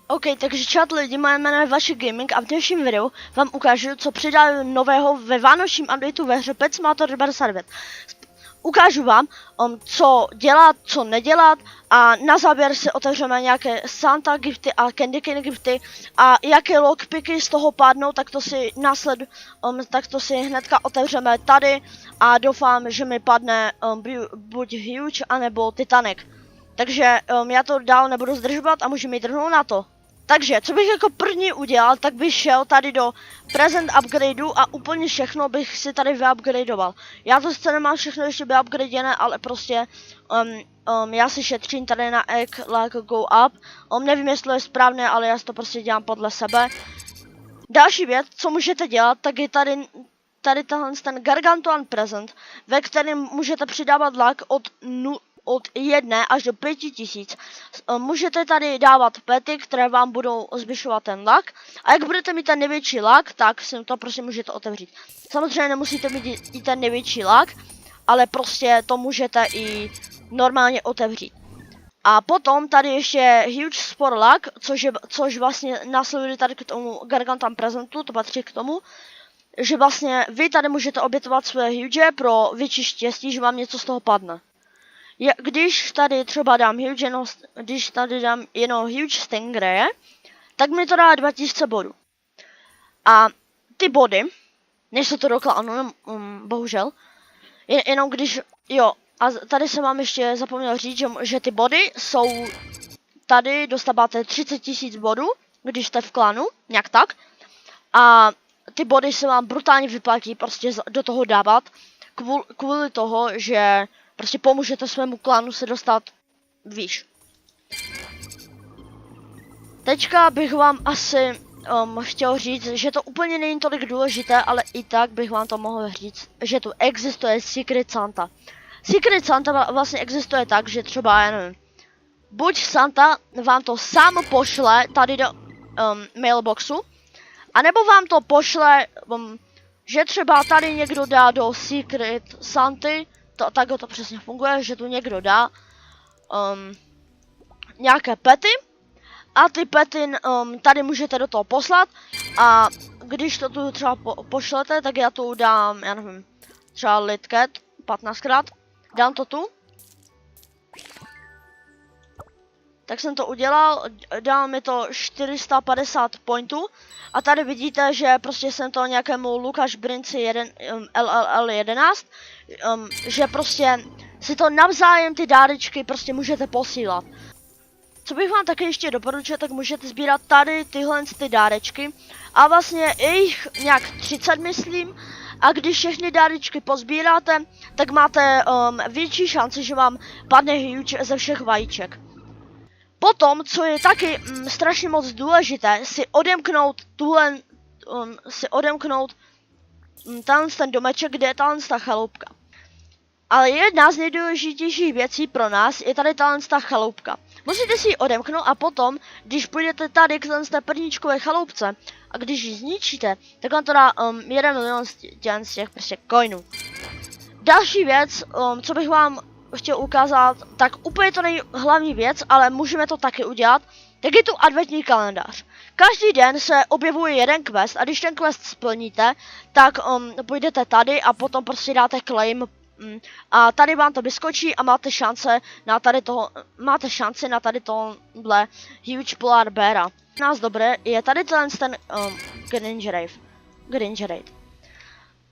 OK, takže čat lidi, moje jméno je Vaši Gaming a v dnešním videu vám ukážu, co přidali nového ve vánočním updateu ve hře Pet Simulator 99. Ukážu vám, co dělat, co nedělat a na závěr si otevřeme nějaké Santa gifty a Candy Cane gifty a jaké lockpicky z toho padnou, tak to si hnedka otevřeme tady a doufám, že mi padne buď Huge anebo Titanic. Takže já to dál nebudu zdržovat a můžeme jít rovnou na to. Takže, co bych jako první udělal, tak bych šel tady do Present Upgradeu a úplně všechno bych si tady vyupgradoval. Já to sice nemám všechno ještě vyupgradené, ale prostě já si šetřím tady na egg like go up. Nevím, jestli je správné, ale já si to prostě dělám podle sebe. Další věc, co můžete dělat, tak je tady ten Gargantuan Present, ve kterém můžete přidávat luck od 1 až do 5000. Můžete tady dávat pety, které vám budou zvyšovat ten luck. A jak budete mít ten největší luck, tak si to prostě můžete otevřít. Samozřejmě nemusíte mít i ten největší luck, ale prostě to můžete i normálně otevřít. A potom tady ještě Huge Sport Luck, což vlastně následuje tady k tomu Gargantuan Presentu, to patří k tomu, že vlastně vy tady můžete obětovat své Huge pro větší štěstí, že vám něco z toho padne. Když tady třeba dám jenom Huge Stingray, tak mi to dá 2000 bodů. A ty body, než se to doklánu, bohužel, jenom když, jo, a tady jsem vám ještě zapomněl říct, že ty body jsou, tady dostáváte 30 000 bodů, když jste v klanu, nějak tak. A ty body se vám brutálně vyplatí prostě do toho dávat, kvůli toho, že prostě pomůžete svému klanu se dostat výš. Teďka bych vám asi chtěl říct, že to úplně není tolik důležité, ale i tak bych vám to mohl říct, že tu existuje Secret Santa. Secret Santa vlastně existuje tak, že třeba, já nevím, buď Santa vám to sám pošle tady do mailboxu, anebo vám to pošle, že třeba tady někdo dá do Secret Santy, tak to přesně funguje, že tu někdo dá nějaké pety a ty pety tady můžete do toho poslat a když to tu třeba pošlete, tak já tu dám, já nevím, třeba Litcat 15krát, dám to tu. Tak jsem to udělal, dal mi to 450 pointů a tady vidíte, že prostě jsem to nějakému Lukáš Brinci LLL11, že prostě si to navzájem ty dárečky prostě můžete posílat. Co bych vám také ještě doporučil, tak můžete sbírat tady tyhle ty dárečky a vlastně jich nějak 30 myslím a když všechny dárečky pozbíráte, tak máte větší šanci, že vám padne Huge ze všech vajíček. Potom, co je taky strašně moc důležité, si odemknout ten domeček, kde je ta chaloupka. Ale jedna z nejdůležitějších věcí pro nás je tady ta chaloupka. Musíte si ji odemknout a potom, když půjdete tady k té prvníčkové chaloupce a když ji zničíte, tak vám to dá 1 milion z těch prostě coinů. Další věc, co bych vám chtěl ukázat, tak úplně to není hlavní věc, ale můžeme to taky udělat, tak je tu adventní kalendář. Každý den se objevuje jeden quest a když ten quest splníte, tak půjdete tady a potom prostě dáte claim a tady vám to vyskočí a máte šance na tady tohle Huge Polar Beara. Nás dobré je tady ten Gringerade.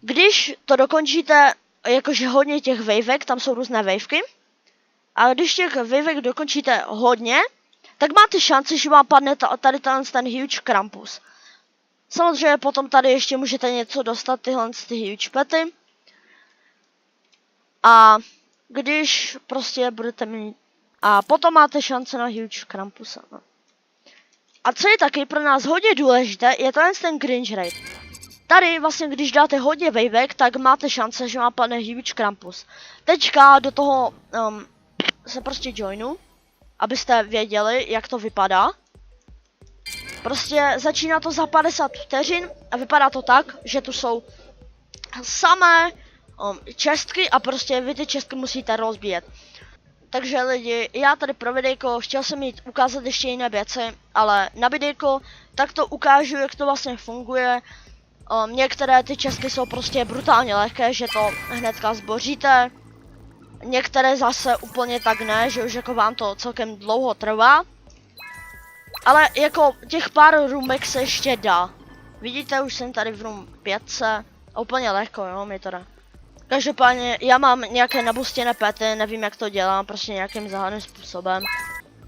Když to dokončíte, jakože hodně těch wavek, tam jsou různé wavky. A když těch wavek dokončíte hodně, tak máte šanci, že vám padne tady ten Huge Krampus. Samozřejmě potom tady ještě můžete něco dostat, tyhle Huge pety. A když prostě budete mít... A potom máte šance na Huge Krampusa. No. A co je taky pro nás hodně důležité, je ten Gringerade. Tady vlastně, když dáte hodně wavek, tak máte šance, že vám padne Huge Krampus. Teďka do toho se prostě joinu, abyste věděli, jak to vypadá. Prostě začíná to za 50 vteřin a vypadá to tak, že tu jsou samé čestky a prostě vy ty čestky musíte rozbíjet. Takže lidi, já tady pro videjko chtěl jsem jít ukázat ještě jiné věci, ale na videjko tak to ukážu, jak to vlastně funguje. Některé ty česky jsou prostě brutálně lehké, že to hnedka zboříte. Některé zase úplně tak ne, že už jako vám to celkem dlouho trvá. Ale jako těch pár růmek se ještě dá. Vidíte, už jsem tady v room 5. Úplně lehko, jo, mi to jde. Každopádně já mám nějaké nabustěné pety, nevím jak to dělám, prostě nějakým záhadným způsobem.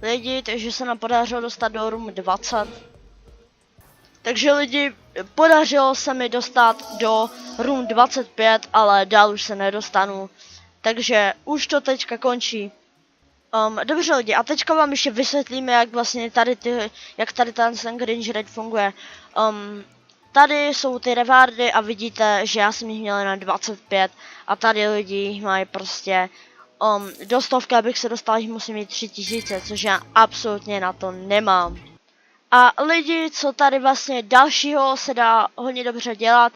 Lidi, takže se nám podařilo dostat do room 20. Takže lidi, podařilo se mi dostat do room 25, ale dál už se nedostanu. Takže už to teďka končí. Dobře lidi, a teďka vám ještě vysvětlíme, jak vlastně jak tady ten Grinch Raid funguje. Tady jsou ty rewardy a vidíte, že já jsem jich měl na 25 a tady lidi mají prostě do 100, abych se dostal, jich musím mít 3000, což já absolutně na to nemám. A lidi, co tady vlastně dalšího se dá hodně dobře dělat,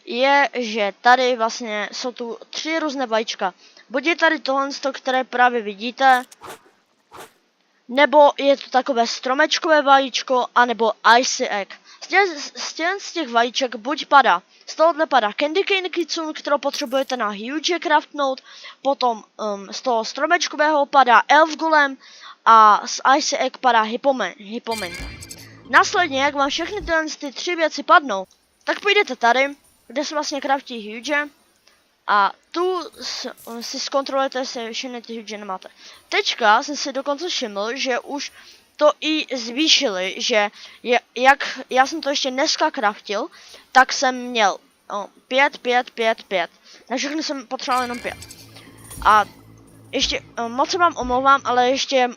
je, že tady vlastně jsou tu 3 různé vajíčka. Buď je tady tohle, které právě vidíte, nebo je to takové stromečkové vajíčko, anebo icy egg. Z těch vajíček buď padá, z tohohle padá Candy Cane Kitsune, kterou potřebujete na Huge craftnout, potom z toho stromečkového padá Elf Golem a z Icy Egg padá Hippomint. Následně, jak vám všechny ty 3 věci padnou, tak půjdete tady, kde se vlastně craftí Huge a tu si zkontrolujete, jestli všechny ty Huge nemáte. Teďka jsem si dokonce všiml, že už to i zvýšili, že jak já jsem to ještě dneska craftil, tak jsem měl 5. Na všechny jsem potřeboval jenom 5. A ještě moc se vám omlouvám, ale ještě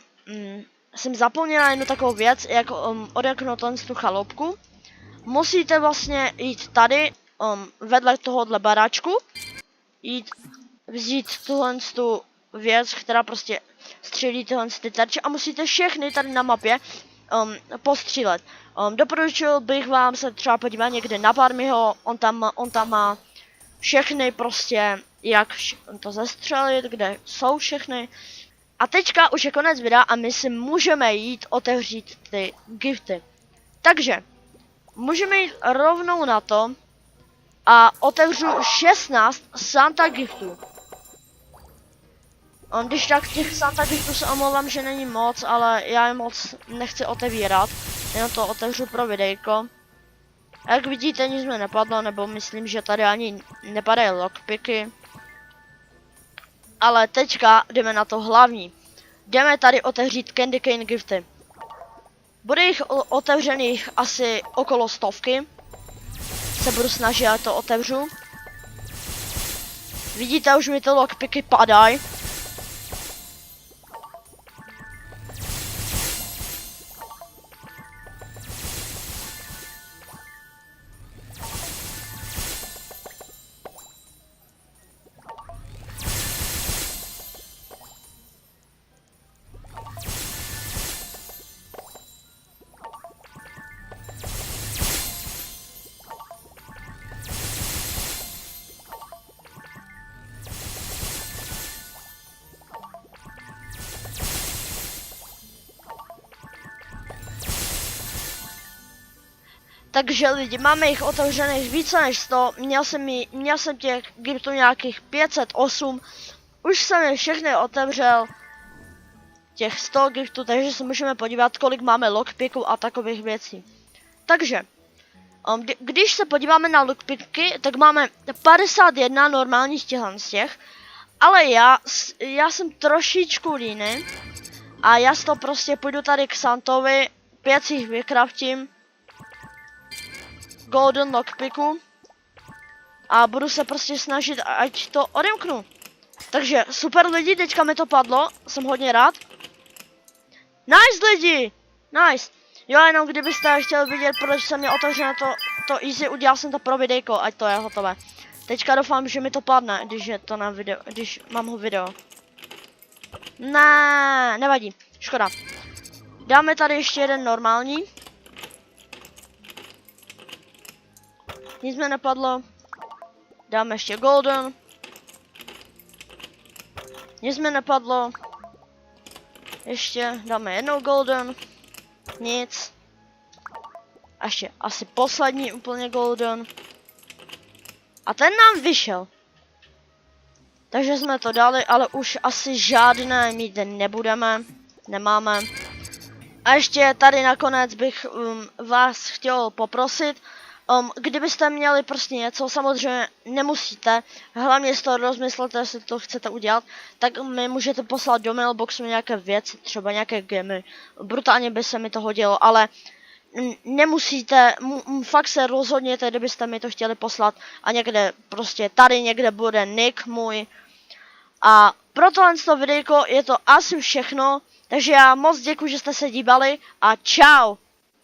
jsem zapomněla jednu takovou věc, jak odeknout tu chaloupku. Musíte vlastně jít tady vedle tohohle baráčku, vzít tu věc, která prostě střílí ty terče a musíte všechny tady na mapě postřílet. Doporučil bych vám se třeba podívat někde na Barmiho, on tam má všechny prostě, jak to zastřelit, kde jsou všechny. A teďka už je konec videa a my si můžeme jít otevřít ty gifty. Takže můžeme jít rovnou na to a otevřu 16 Santa giftů. Když tak těch Santa giftů se omlouvám, že není moc, ale já je moc nechci otevírat, jenom to otevřu pro videjko. A jak vidíte, nic mi nepadlo, nebo myslím, že tady ani nepadají lockpicky. Ale teďka jdeme na to hlavní. Jdeme tady otevřít Candy Cane gifty. Bude jich otevřených asi okolo 100. Se budu snažit, ale to otevřu. Vidíte, už mi ty lockpicky padají. Takže lidi, máme jich otevřených více než 100, měl jsem těch giftů nějakých 508, už jsem je všechny otevřel, těch 100 giftů, takže se můžeme podívat, kolik máme lockpicků a takových věcí. Takže, když se podíváme na lockpicky, tak máme 51 normálních z těch, ale já jsem trošičku líný a já z toho prostě půjdu tady k Santovi, 5 si jich vykraftím. Golden lockpicku a budu se prostě snažit, ať to odemknu. Takže super lidi, teďka mi to padlo, jsem hodně rád. Nice lidi, nice. Jo, jenom kdybyste chtěli vidět, proč jsem mě otevřel to easy, udělal jsem to pro videjko, ať to je hotové. Teďka doufám, že mi to padne, když je to na video, když mám ho video. Ne, nevadí, škoda. Dáme tady ještě jeden normální. Nic mi nepadlo. Dáme ještě golden. Nic mi nepadlo. Ještě dáme jednou golden. Nic. A ještě asi poslední úplně golden. A ten nám vyšel. Takže jsme to dali, ale už asi žádné mít nebudeme. Nemáme. A ještě tady nakonec bych vás chtěl poprosit, kdybyste měli prostě něco, samozřejmě nemusíte, hlavně z toho rozmyslete, jestli to chcete udělat, tak mi můžete poslat do mailboxu nějaké věci, třeba nějaké gemy, brutálně by se mi to hodilo, ale nemusíte, fakt se rozhodněte, kdybyste mi to chtěli poslat a někde, prostě tady někde bude nick můj. A pro tohle videjko je to asi všechno, takže já moc děkuji, že jste se dívali a čau!